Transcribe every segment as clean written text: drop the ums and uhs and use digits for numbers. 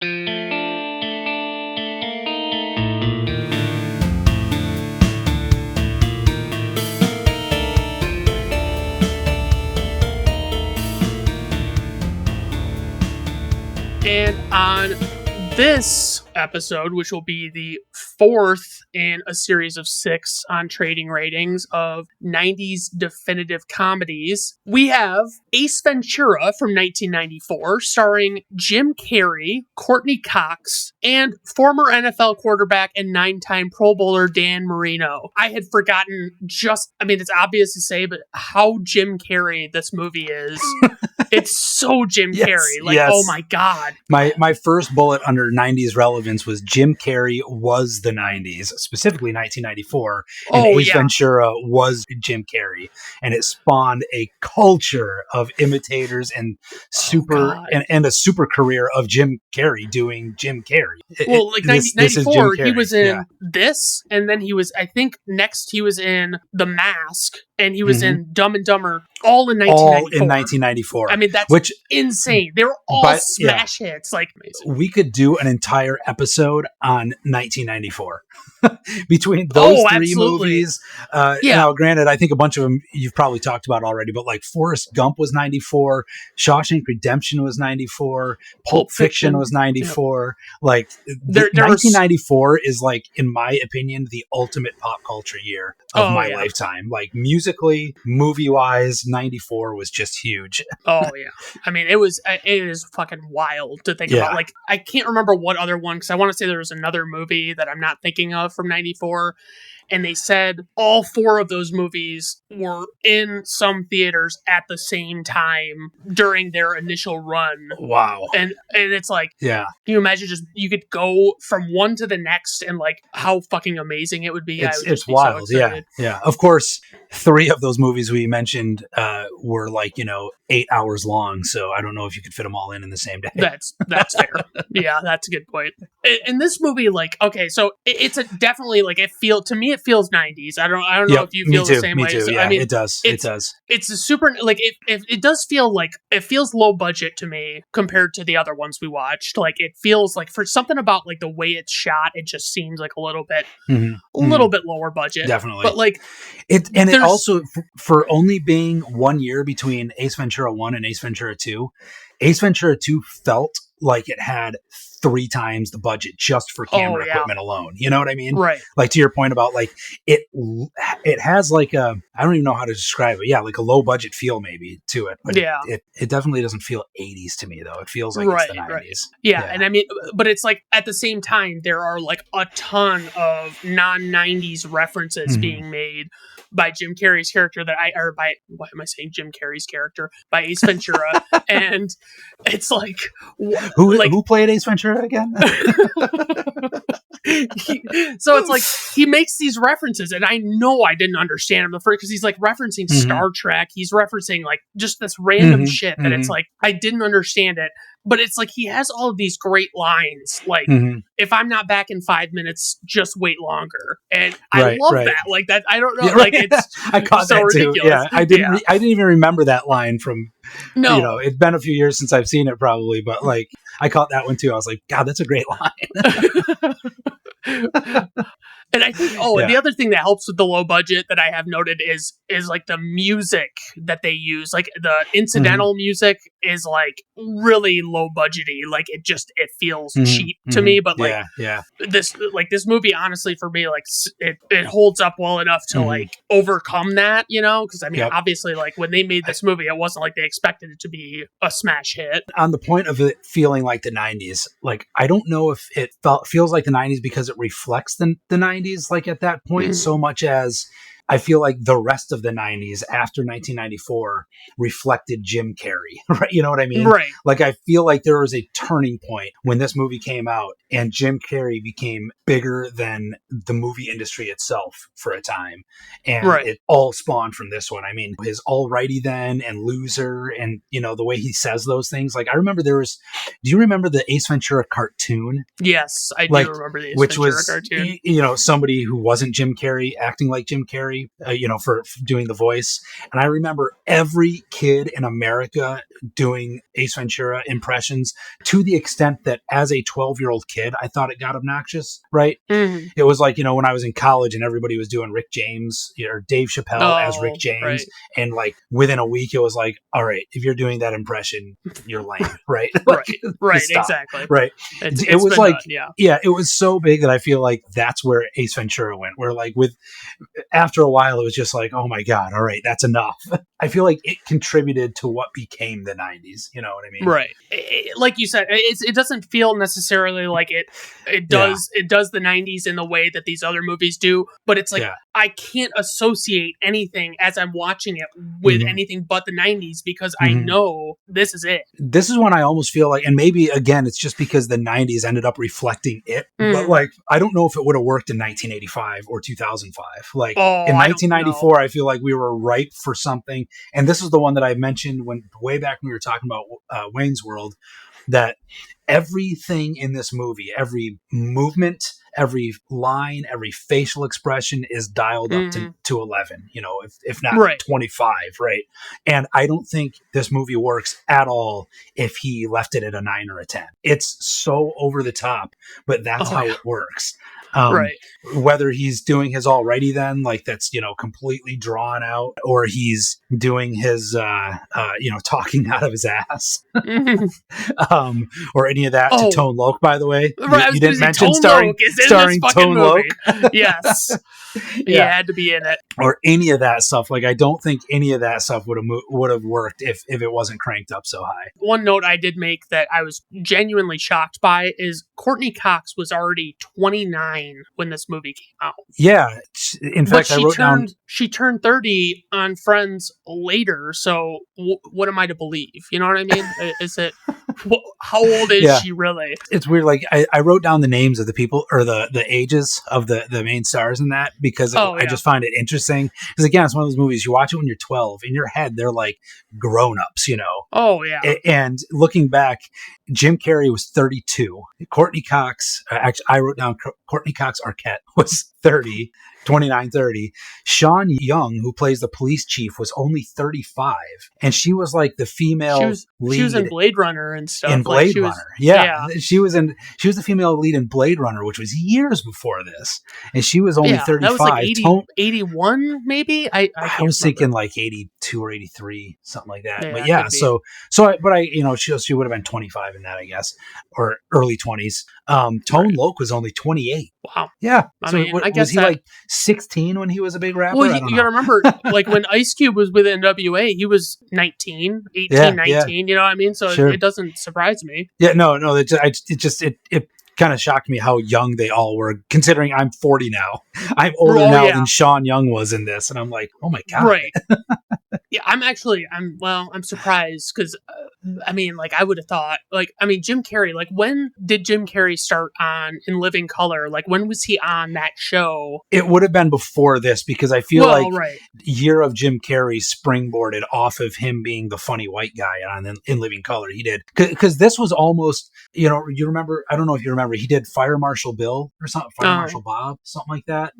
And on this episode, which will be the fourth in a series of 6 on Trading Ratings of 90s definitive comedies, we have Ace Ventura from 1994, starring Jim Carrey, Courtney Cox, and former NFL quarterback and 9-time Pro Bowler Dan Marino. I had forgotten it's obvious to say, but how Jim Carrey this movie is. It's so Jim Carrey. Oh my God. My first bullet under 90s relevance was Jim Carrey was the 90s, specifically 1994. And Ace Ventura was Jim Carrey. And it spawned a culture of imitators and and a super career of Jim Carrey doing Jim Carrey. 1994, he was in this, and then he was, I think, next he was in The Mask, and he was in Dumb and Dumber, all in 1994. I mean, that's insane. They were all smash hits. Amazing. We could do an entire episode on 1994 between those three movies. Now, granted, I think a bunch of them you've probably talked about already, but Forrest Gump was 94, Shawshank Redemption was 94, Pulp Fiction was 94. 1994 is, in my opinion, the ultimate pop culture year of my lifetime. Musically, movie-wise, 94 was just huge. Oh, yeah. I mean, it is fucking wild to think about. I can't remember what other one, because I want to say there was another movie that I'm not thinking of from 94. And they said all 4 of those movies were in some theaters at the same time during their initial run. Wow. And it's can you imagine you could go from one to the next and how fucking amazing it would be? It's wild. So yeah. Of course, 3 of those movies we mentioned were 8 hours long. So I don't know if you could fit them all in the same day. That's fair. Yeah, that's a good point. In this movie, so it's definitely it feels 90s. I don't know if you feel the same way. Me too. Yeah, it does. It's a super it does feel it feels low budget to me compared to the other ones we watched. It feels for something about the way it's shot, it just seems a little bit bit lower budget. Definitely. But it also for only being 1 year between Ace Ventura 1 and Ace Ventura 2, Ace Ventura 2 felt like it had 3 times the budget just for camera equipment alone. You know what I mean? Right. To your point about it has I don't even know how to describe it. Yeah, a low budget feel maybe to it. But it definitely doesn't feel 80s to me though. It feels like it's the 90s. Right. Yeah, and I mean, but it's at the same time there are a ton of non-90s references being made by Jim Carrey's character why am I saying Jim Carrey's character? By Ace Ventura. And it's who played Ace Ventura again? So it's he makes these references, and I know I didn't understand him the first, because he's referencing Star Trek. He's referencing just this random shit that it's I didn't understand it. But it's he has all of these great lines, if I'm not back in 5 minutes, just wait longer. And I love that. That I don't know. It's I caught that too. Yeah, I didn't even remember that line from. No, it's been a few years since I've seen it, probably, but I caught that one too. I was like, God, that's a great line. And I think, and the other thing that helps with the low budget that I have noted is the music that they use. The incidental music is really low budgety. It feels cheap to me. But this movie, honestly, for me, it holds up well enough to overcome that, because I mean, obviously, when they made this movie, it wasn't they expected it to be a smash hit. On the point of it feeling like the 90s, I don't know if it feels like the 90s because it reflects the 90s at that point so much as I feel like the rest of the 90s after 1994 reflected Jim Carrey, right? You know what I mean? Right. I feel like there was a turning point when this movie came out and Jim Carrey became bigger than the movie industry itself for a time. And it all spawned from this one. I mean, his Alrighty Then and Loser and, the way he says those things. I remember do you remember the Ace Ventura cartoon? Yes, I do remember the Ace Ventura cartoon. Somebody who wasn't Jim Carrey acting like Jim Carrey. Carrey, for doing the voice. And I remember every kid in America doing Ace Ventura impressions, to the extent that as a 12-year-old kid, I thought it got obnoxious, right? Mm-hmm. It was like, when I was in college and everybody was doing Rick James or Dave Chappelle as Rick James. Right. And like within a week, it was like, all right, if you're doing that impression, you're lame, right? Right, exactly. Right. It was like, done, it was so big that I feel like that's where Ace Ventura went, where like after a while, it was just like, oh my God, all right, that's enough. I feel like it contributed to what became the 90s. You know what I mean? Right. Like you said, it doesn't feel necessarily like it does the 90s in the way that these other movies do, but it's like, I can't associate anything as I'm watching it with anything but the 90s because I know this is it. This is when I almost feel like, and maybe again, it's just because the 90s ended up reflecting it, but like, I don't know if it would have worked in 1985 or 2005. Like in 1994, I feel like we were ripe for something. And this is the one that I mentioned way back when we were talking about Wayne's World, that everything in this movie, every movement, every line, every facial expression is dialed up to 11, if not 25, right? And I don't think this movie works at all if he left it at a 9 or a 10. It's so over the top, but that's how it works. Whether he's doing his alrighty then, like that's, completely drawn out, or he's doing his, talking out of his ass, or any of that to Tone Loc, by the way. You didn't mention starring Tone Loc. Yes. He had to be in it. Or any of that stuff. Like, I don't think any of that stuff would have worked if it wasn't cranked up so high. One note I did make that I was genuinely shocked by is Courtney Cox was already 29 when this movie came out. Yeah. In fact, I wrote down... She turned 30 on Friends later, so what am I to believe? You know what I mean? Is it... How old is she really? It's weird. Like, I wrote down the names of the people, or the ages of the main stars in that, because I just find it interesting. Because again, it's one of those movies, you watch it when you're 12. In your head, they're like grown-ups, Oh, yeah. And looking back, Jim Carrey was 32. Courtney Cox, actually, I wrote down Courtney Cox Arquette was 30. 29, 30. Sean Young, who plays the police chief, was only 35. And she was like the female lead. She was in Blade Runner and stuff. In Blade Runner. Yeah. She was the female lead in Blade Runner, which was years before this. And she was only 35. That was like 81, maybe? I was thinking like 82 or 83, something like that. But she would have been 25 in that, I guess, or early 20s. Tone Loc was only 28. Wow. Yeah. I guess was he like 16 when he was a big rapper? Well, you gotta remember, like when Ice Cube was with NWA, he was 19, 19. You know what I mean? So it doesn't surprise me. Yeah, no, it kind of shocked me how young they all were, considering I'm 40 now. I'm older now than Sean Young was in this, and I'm like, oh my God. Right. Yeah, I'm surprised because, I would have thought, Jim Carrey, when did Jim Carrey start on In Living Color? Like, when was he on that show? It would have been before this, because I feel Year of Jim Carrey springboarded off of him being the funny white guy on In Living Color. He did. Because this was almost, you remember, I don't know if you remember, he did Fire Marshal Bill or something, Fire Marshal Bob, something like that,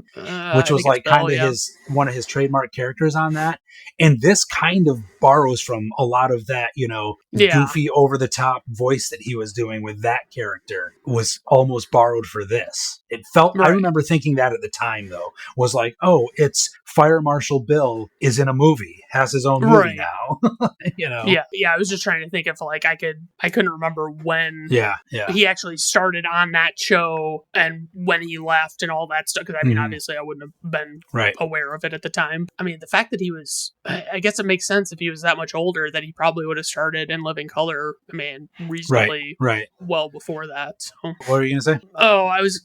which was like kind of one of his trademark characters on that. And this kind of borrows from a lot of that, goofy, over the top voice that he was doing with that character was almost borrowed for this. It felt, I remember thinking that at the time, though, was like, oh, it's Fire Marshal Bill is in a movie, has his own movie now. Yeah. I was just trying to think if I couldn't remember when he actually started on that show and when he left and all that stuff. Because obviously I wouldn't have been aware of it at the time. The fact that he was, I guess it makes sense if he was that much older that he probably would have started In Living Color, reasonably well before that. So. What were you going to say?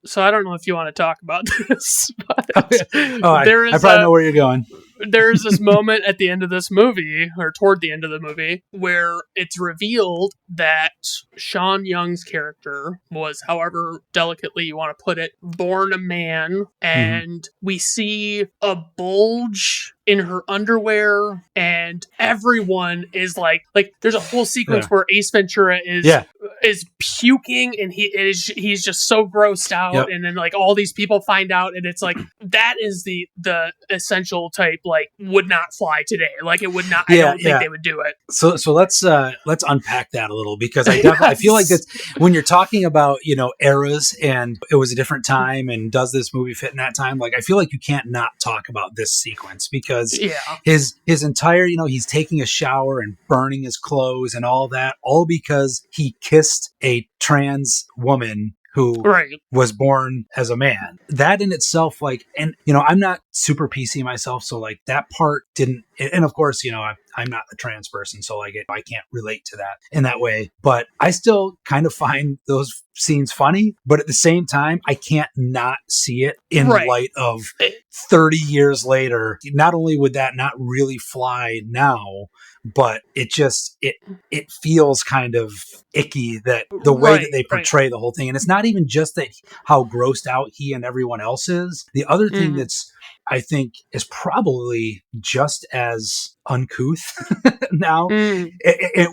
So I don't know if you want to talk about this, but I probably know where you're going. There's this moment at the end of this movie, or toward the end of the movie, where it's revealed that Sean Young's character was, however delicately you want to put it, born a man, and we see a bulge in her underwear, and everyone is like there's a whole sequence where Ace Ventura is is puking, and he's just so grossed out. Yep. And then like all these people find out, and it's like that is the essential type, like would not fly today. Like it would not. I don't think they would do it. So let's unpack that a little, because I feel like that's when you're talking about, you know, eras and it was a different time and does this movie fit in that time? Like I feel like you can't not talk about this sequence, because his entire, you know, he's taking a shower and burning his clothes and all that, all because he kissed a trans woman who was born as a man. That in itself, like, and, you know, I'm not super PC myself, so, like, that part didn't, and of course, you know, I'm not a trans person, so, like, I can't relate to that in that way, but I still kind of find those scenes funny, but at the same time, I can't not see it in light of 30 years later. Not only would that not really fly now, but it just, it feels kind of icky that the way that they portray the whole thing. And it's not even just that how grossed out he and everyone else is. The other thing that's, I think, is probably just as uncouth now,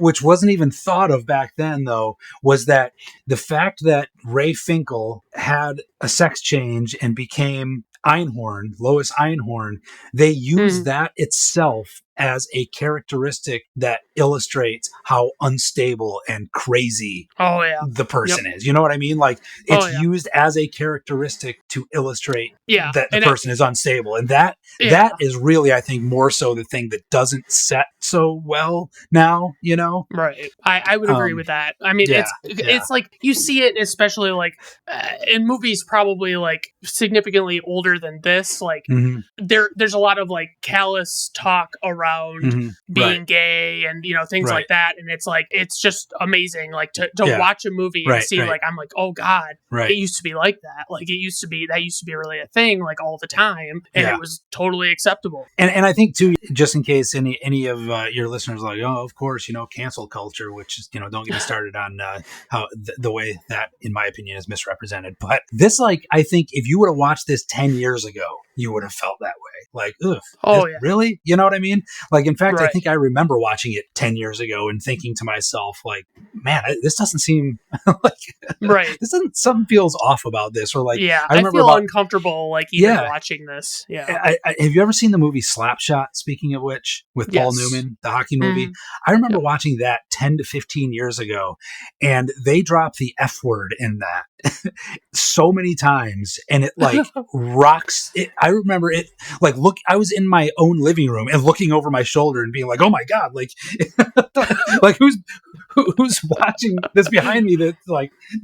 which wasn't even thought of back then, though, was that the fact that Ray Finkel had a sex change and became Lois Einhorn, they use that itself as a characteristic that illustrates how unstable and crazy the person is. You know what I mean? Like, it's used as a characteristic to illustrate that the person is unstable. And that is really, I think, more so the thing that doesn't set so well now, you know? Right. I would agree with that. I mean, it's like, you see it, especially like in movies probably like significantly older than this. Like there's a lot of like callous talk around being gay and, you know, things like that. And it's like, it's just amazing, like to watch a movie and see like, I'm like, oh God, it used to be like that. Like that used to be really a thing, like all the time. And it was totally acceptable. And I think too, just in case any of your listeners are like, oh, of course, you know, cancel culture, which is, you know, don't get me started on how the way that, in my opinion, is misrepresented. But this, like, I think if you would have watched this 10 years ago, you would have felt that way. Like, ugh, really? You know what I mean? Like, in fact, I think I remember watching it 10 years ago and thinking to myself, like, man, this doesn't seem like, something feels off about this. Or like, I feel uncomfortable, like, even watching this. Yeah. Have you ever seen the movie Slapshot, speaking of which, with Paul Newman, the hockey movie? I remember watching that 10 to 15 years ago, and they dropped the F word in that so many times, and it like rocks it. I remember it like, look, I was in my own living room and looking over my shoulder and being like, oh my God, like, like who's watching this behind me that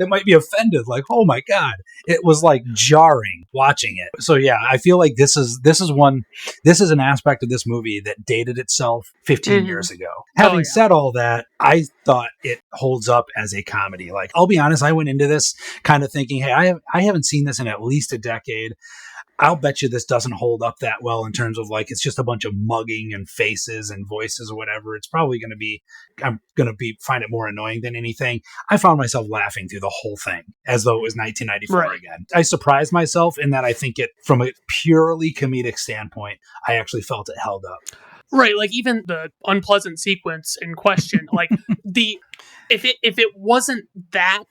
might be offended? Like, oh my God, it was like jarring watching it. So yeah, I feel like this is an aspect of this movie that dated itself 15 years ago. Having said all that, I thought it holds up as a comedy. Like, I'll be honest, I went into this kind of thinking, hey, I haven't seen this in at least a decade. I'll bet you this doesn't hold up that well in terms of like, it's just a bunch of mugging and faces and voices or whatever. It's probably going to be, find it more annoying than anything. I found myself laughing through the whole thing as though it was 1994 again. I surprised myself in that I think it, from a purely comedic standpoint, I actually felt it held up. Right, like even the unpleasant sequence in question, like if it wasn't that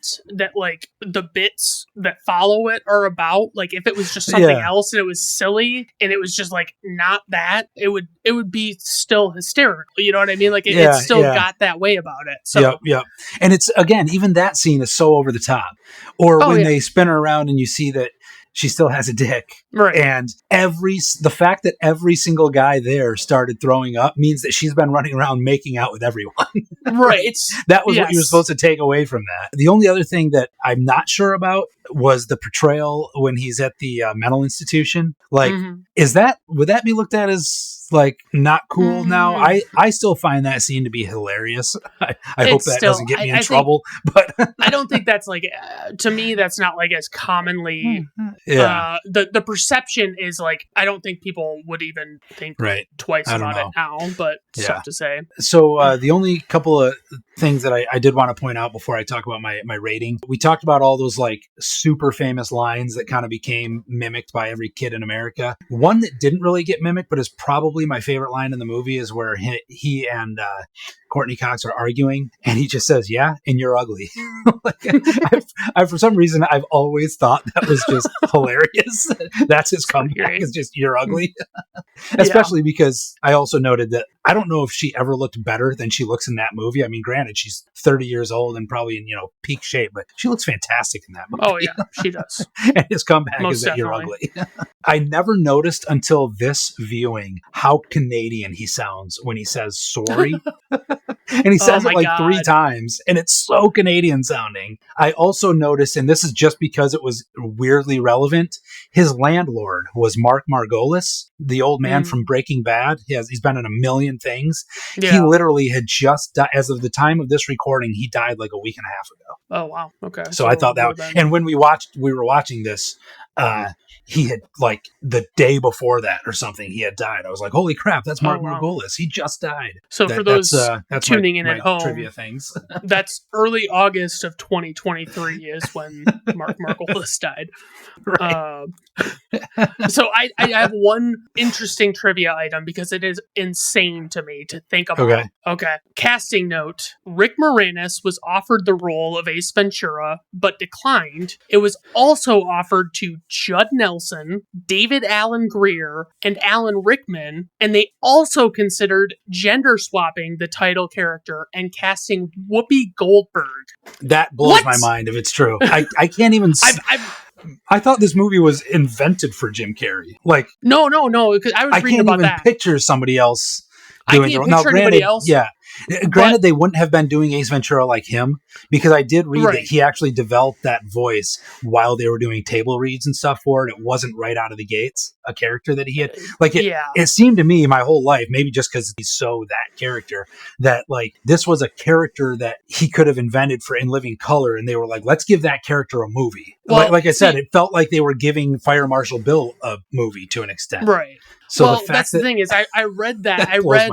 like the bits that follow it are about, like if it was just something else and it was silly and it was just like not that, it would be still hysterical. You know what I mean? Like it still got that way about it. So yep. And it's, again, even that scene is so over the top. Or when they spin her around and you see that she still has a dick. Right. And the fact that every single guy there started throwing up means that she's been running around making out with everyone. Right. That was what you were supposed to take away from that. The only other thing that I'm not sure about was the portrayal when he's at the mental institution. Like, would that be looked at as like not cool now? I still find that scene to be hilarious. I hope that doesn't get me in trouble. But I don't think that's like, to me, that's not like as commonly. The perception is like, I don't think people would even think twice about it now, but it's tough to say. So the only couple of things that I did want to point out before I talk about my rating. We talked about all those like super famous lines that kind of became mimicked by every kid in America. One that didn't really get mimicked, but is probably my favorite line in the movie, is where he and Courtney Cox are arguing, and he just says, "Yeah, and you're ugly." Like, for some reason, I've always thought that was just hilarious. That's his comeback, is just, "You're ugly." Especially because I also noted that I don't know if she ever looked better than she looks in that movie. I mean, granted, she's 30 years old and probably in, peak shape, but she looks fantastic in that movie. Oh, yeah, she does. And his comeback is that you're ugly. I never noticed until this viewing how Canadian he sounds when he says sorry. And he says it like 3 times, and it's so Canadian sounding. I also noticed, and this is just because it was weirdly relevant, his landlord was Mark Margolis, the old man from Breaking Bad. He's been in a million things. Yeah. He literally had just died. As of the time of this recording, he died like a week and a half ago. Oh, wow. Okay. So I thought that, and when we were watching this, he had, like, the day before that or something, he had died. I was like, holy crap, that's Mark Margolis. He just died. So for those that's tuning in at home, trivia things. That's early August of 2023 is when Mark Margolis died. Right. So I have one interesting trivia item because it is insane to me to think about. Okay. Casting note. Rick Moranis was offered the role of Ace Ventura, but declined. It was also offered to Judd Nelson, David Alan Grier, and Alan Rickman, and they also considered gender swapping the title character and casting Whoopi Goldberg. That blows my mind if it's true. I can't even... I thought this movie was invented for Jim Carrey. Like, no, because I was reading about that. I can't even picture somebody else doing it. Now, anybody else. Yeah. Granted, they wouldn't have been doing Ace Ventura like him, because I did read that he actually developed that voice while they were doing table reads and stuff for it. It wasn't right out of the gates a character that he had. Like, it seemed to me my whole life, maybe just because he's so that character, that like this was a character that he could have invented for In Living Color, and they were like, let's give that character a movie. Well, like I said, it felt like they were giving Fire Marshal Bill a movie to an extent. Right. So that's the thing is, I read that. I read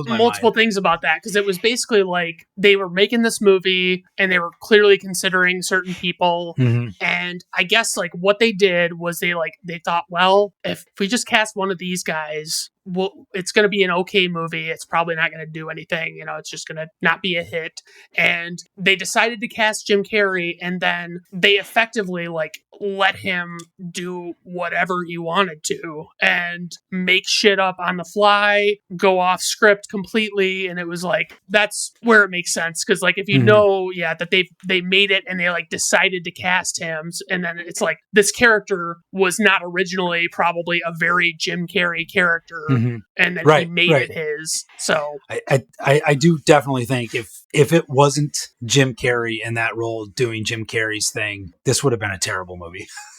multiple things about that, because it was basically like they were making this movie and they were clearly considering certain people. Mm-hmm. And I guess like what they did was they thought, well, if we just cast one of these guys, it's going to be an okay movie. It's probably not going to do anything. It's just going to not be a hit. And they decided to cast Jim Carrey, and then they effectively like let him do whatever he wanted to and make shit up on the fly, go off script completely. And it was like, that's where it makes sense. Cause like, if you know, that they made it and they like decided to cast him. And then it's like, this character was not originally probably a very Jim Carrey character. Mm-hmm. And then he made it his. So I do definitely think if it wasn't Jim Carrey in that role doing Jim Carrey's thing, this would have been a terrible movie.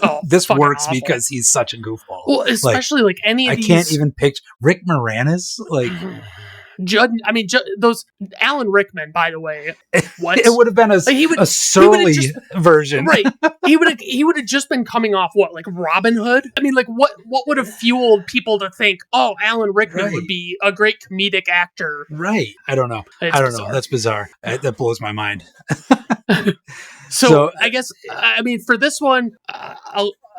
Oh, this works awful. Because he's such a goofball. Well, especially like any of these... I can't even picture Rick Moranis. Like... those Alan Rickman, by the way, what? It would have been a surly version. Right. He would have just been coming off what, like Robin Hood? I mean, like what would have fueled people to think, oh, Alan Rickman would be a great comedic actor. Right. I don't know. Know. That's bizarre. That blows my mind. So I guess, for this one,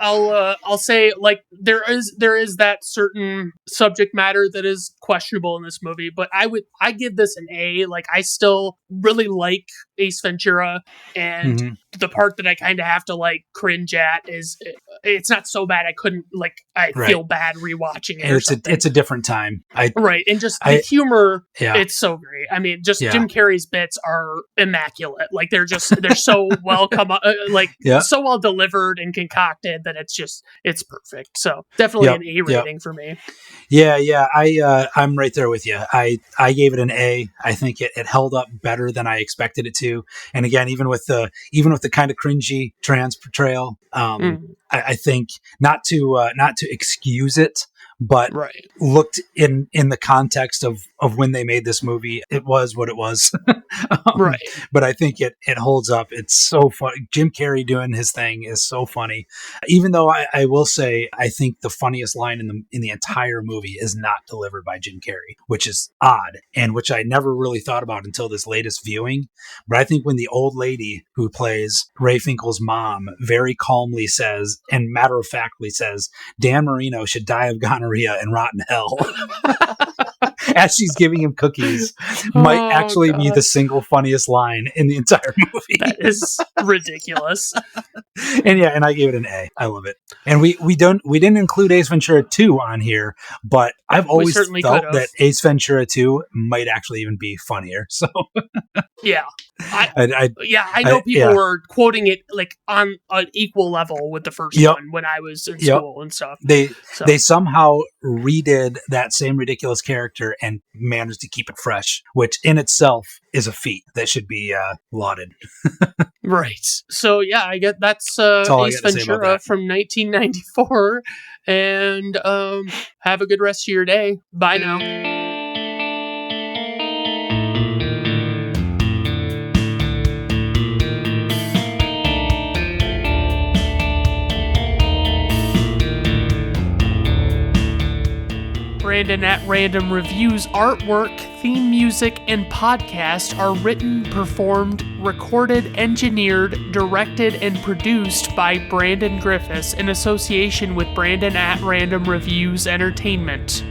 I'll say like there is that certain subject matter that is questionable in this movie, but I give this an A. Like, I still really like Ace Ventura, and the part that I kind of have to like cringe at is it's not so bad. I couldn't feel bad rewatching it. And it's a different time. And just the humor, it's so great. I mean, just Jim Carrey's bits are immaculate. Like they're so well so well delivered and concocted that it's perfect. So definitely an A rating for me. Yeah. I'm right there with you. I gave it an A. I think it held up better than I expected it to. And again, even with the kind of cringy trans portrayal, I think not to excuse it, but looked in the context of when they made this movie, it was what it was. Right. But I think it holds up. It's so funny. Jim Carrey doing his thing is so funny. Even though I will say, I think the funniest line in the entire movie is not delivered by Jim Carrey, which is odd, and which I never really thought about until this latest viewing. But I think when the old lady who plays Ray Finkel's mom very calmly says, and matter-of-factly says, Dan Marino should die of gonorrhea and rot in hell, as she's giving him cookies, might actually be the single funniest line in the entire movie. That is ridiculous. And I gave it an A. I love it. And we didn't include Ace Ventura 2 on here, but I've always felt that Ace Ventura 2 might actually even be funnier. So yeah. I know people were quoting it like on an equal level with the first one when I was in school and stuff. They somehow redid that same ridiculous character and managed to keep it fresh, which in itself is a feat that should be lauded. Right. So yeah, I get that's Ace Ventura from 1994. And have a good rest of your day. Bye now. Brandon at Random Reviews artwork, theme music, and podcast are written, performed, recorded, engineered, directed, and produced by Brandon Griffiths in association with Brandon at Random Reviews Entertainment.